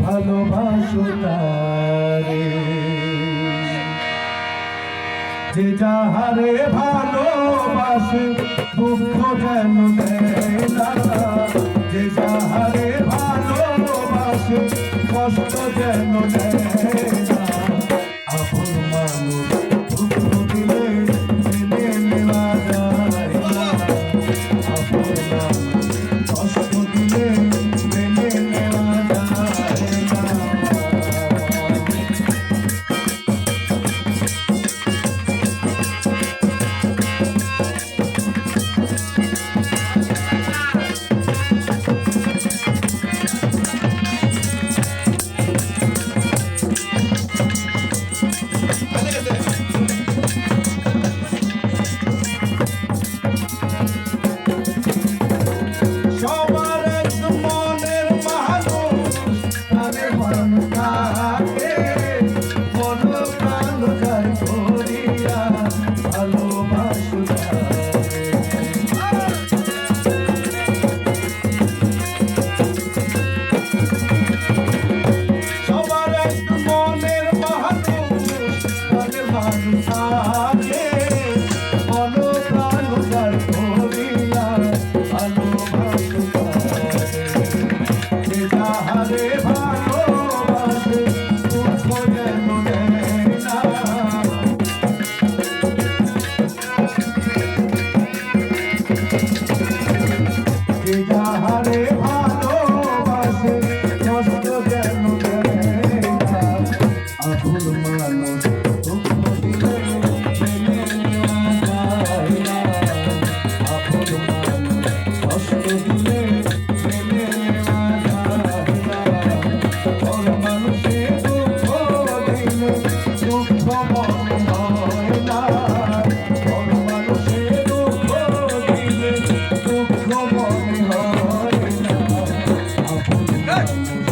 ভালোবাসো তারে। যে যাহারে ভালোবাসে দুঃখ যেন দেয় না, যে যাহারে ভালোবাসে কষ্ট যেন দেয় না। আপন মানুষ দুঃখ দিলে মেনে নেওয়া যায় না, আপন মানুষ কষ্ট দিলে মেনে নেওয়া যায় না। সবার এক মনের মানুষ তাদের মন থাকে, মন প্রাণ যায় করিয়া ভালোবাসো তারে। সবার এক মনের মানুষ তাদের মানুষ থাকে, মন প্রাণ যায় করিয়া ভালোবাসো তারে। যে যাহারে ভালোবাসে দুঃখ যেন দেয় না, যে যাহারে ভালোবাসে কষ্ট যেন দেয় না। আপন মানুষ দুঃখ দিলে মেনে নেওয়া যায় না, আপন মানুষ কষ্ট দিলে মেনে নেওয়া যায় না। পর মানুষে দুঃখ দিলে দুঃখ মনে হয় না, পর মানুষে দুঃখ দিলে দুঃখ মনে হয় না। আপন মানুষ